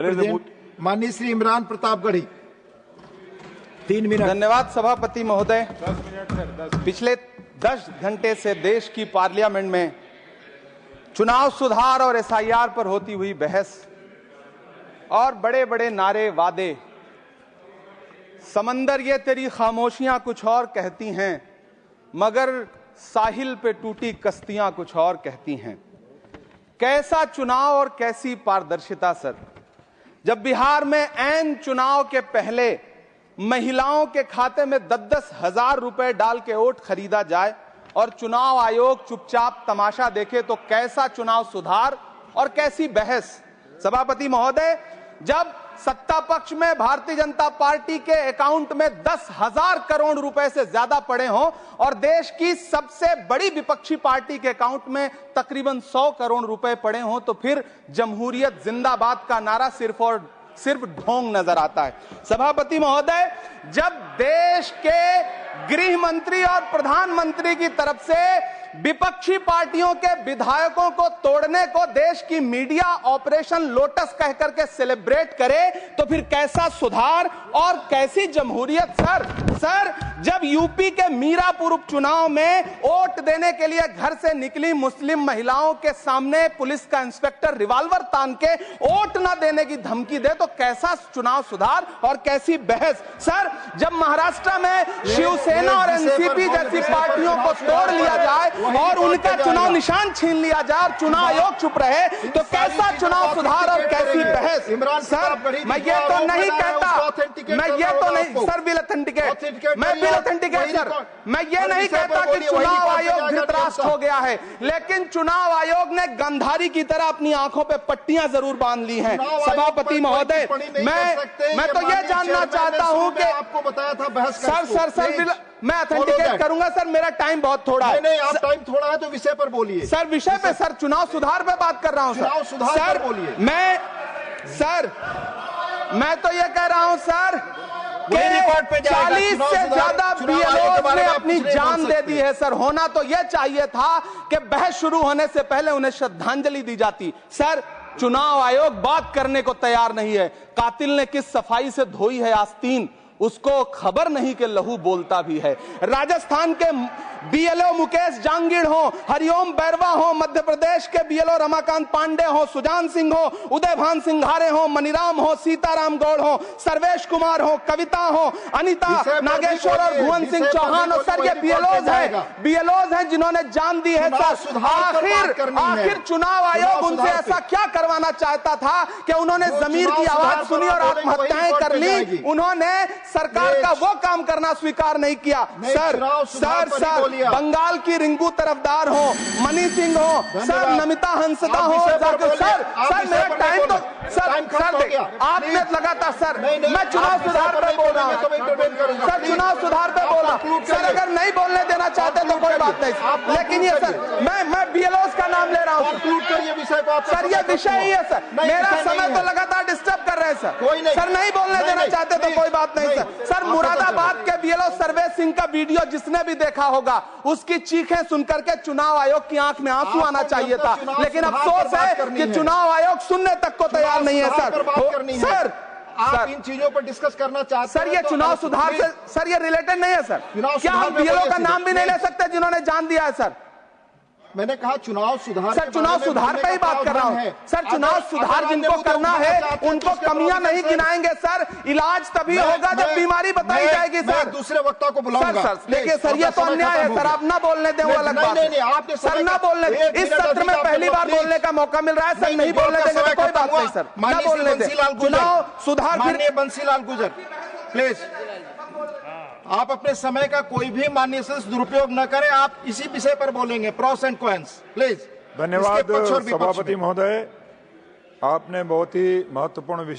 माननीय श्री इमरान प्रतापगढ़ी 3 मिनट। धन्यवाद सभापति महोदय। पिछले 10 घंटे से देश की पार्लियामेंट में चुनाव सुधार और एसआईआर पर होती हुई बहस और बड़े बड़े नारे वादे, समंदर ये तेरी खामोशियां कुछ और कहती हैं, मगर साहिल पे टूटी कश्तियां कुछ और कहती हैं। कैसा चुनाव और कैसी पारदर्शिता सर, जब बिहार में ऐन चुनाव के पहले महिलाओं के खाते में 10-10 हजार रुपए डाल के वोट खरीदा जाए और चुनाव आयोग चुपचाप तमाशा देखे, तो कैसा चुनाव सुधार और कैसी बहस। सभापति महोदय, जब सत्ता पक्ष में भारतीय जनता पार्टी के अकाउंट में 10,000 करोड़ रुपए से ज्यादा पड़े हों और देश की सबसे बड़ी विपक्षी पार्टी के अकाउंट में तकरीबन 100 करोड़ रुपए पड़े हों, तो फिर जमहूरियत जिंदाबाद का नारा सिर्फ और सिर्फ ढोंग नजर आता है। सभापति महोदय, जब देश के गृह मंत्री और प्रधानमंत्री की तरफ से विपक्षी पार्टियों के विधायकों को तोड़ने को देश की मीडिया ऑपरेशन लोटस कह करके सेलिब्रेट करे, तो फिर कैसा सुधार और कैसी जमहूरियत सर। जब यूपी के मीरापुर उपचुनाव में वोट देने के लिए घर से निकली मुस्लिम महिलाओं के सामने पुलिस का इंस्पेक्टर रिवॉल्वर तान के वोट न देने की धमकी दे, तो कैसा चुनाव सुधार और कैसी बहस सर। जब महाराष्ट्र में शिवसेना और एनसीपी जैसी पार्टियों को तोड़ लिया जाए और उनका चुनाव निशान छीन लिया जाए और चुनाव आयोग चुप रहे, तो कैसा चुनाव सुधार और कैसी बहस सर। मैं ये तो नहीं कहता, मैं ये तो नहीं सर, बिल ऑथेंटिकेट, मैं बिल ऑथेंटिकेट सर, मैं ये नहीं कहता कि चुनाव आयोग धृतराष्ट्र हो गया है, लेकिन चुनाव आयोग ने गंधारी की तरह अपनी आंखों पे पट्टियां जरूर बांध ली हैं। सभापति महोदय, मैं तो ये जानना चाहता हूं कि आपको बताया था बहस सर मैं ऑथेंटिकेट करूंगा सर, मेरा टाइम बहुत थोड़ा है। नहीं, आप टाइम थोड़ा है तो विषय पर बोलिए सर। विषय पे सर, चुनाव सुधार पे बात कर रहा हूं चुनाव सुधार सर। बोलिए। मैं तो ये कह रहा हूं सर कि 40 से ज्यादा बीएलओ ने अपनी जान दे दी है सर। होना तो यह चाहिए था कि बहस शुरू होने से पहले उन्हें श्रद्धांजलि दी जाती। सर, चुनाव आयोग बात करने को तैयार नहीं है। कातिल ने किस सफाई से धोई है आस्तीन, उसको खबर नहीं कि लहू बोलता भी है। राजस्थान के बीएलओ मुकेश जांगीड़ हो, हरिओम बैरवा हो, मध्य प्रदेश के बीएलओ रमाकांत पांडे हो, सुजान सिंह हो, उदयभान सिंघारे हो, मनीराम हो, सीताराम गौड़ हो, सर्वेश कुमार हो, कविता हो, अनिता नागेश्वर और भुवन सिंह चौहान हो। सर, ये बीएलओज हैं जिन्होंने जान दी है सर। आखिर चुनाव आयोग उनसे ऐसा क्या करवाना चाहता था कि उन्होंने जमीर की आवाज सुनी और आत्महत्याएं कर ली। उन्होंने सरकार का वो काम करना स्वीकार नहीं किया। सर बंगाल की रिंकू तरफदार हो, मनी सिंह हो, सर नमिता हंसदा हो, सर मेरा टाइम तो सर आपने लगातार सर, मैं चुनाव सुधार पे बोल रहा हूँ सर, चुनाव सुधार पे बोला सर। अगर नहीं बोलने देना चाहते तो कोई बात नहीं, लेकिन ये सर मैं बीएलओस का नाम ले रहा हूँ सर। ये विषय ही है सर, मेरा समय तो लगातार डिस्टर्ब कर रहे हैं सर। नहीं बोलने देना चाहते तो कोई बात नहीं सर। मुरादाबाद के बीएलओ सर्वेश सिंह का वीडियो जिसने भी देखा होगा, उसकी चीखें सुनकर के चुनाव आयोग की आंख में आंसू आना चाहिए था, लेकिन अफसोस है कि चुनाव आयोग सुनने तक को तैयार नहीं है सर। आप इन चीजों पर डिस्कस करना चाहते हैं सर, ये चुनाव सुधार से सर ये रिलेटेड नहीं है सर। क्या हम बीएलओ का नाम भी नहीं ले सकते जिन्होंने जान दिया है सर? मैंने कहा चुनाव सुधार सर, चुनाव सुधार पे ही बात कर रहा हूँ सर। चुनाव सुधार जिनको करना है उनको कमियां नहीं गिनाएंगे सर। इलाज तभी होगा जब बीमारी बताई जाएगी सर। दूसरे वक्ता को बुलाऊंगा सर, देखिए सर, ये तो अन्याय है सर। आप ना बोलने दें, वो अलग बात है सर। ना बोलने, इस सत्र में पहली बार बोलने का मौका मिल रहा है सर। नहीं बोलने देंगे तो कोई बात नहीं सर, ना बोलने दें। चुनाव सुधार, बंसीलाल गुजर प्लीज, आप अपने समय का कोई भी माननीय सदस्य दुरुपयोग न करें। आप इसी विषय पर बोलेंगे, प्रोस एंड कॉन्स प्लीज। धन्यवाद सभापति महोदय, आपने बहुत ही महत्वपूर्ण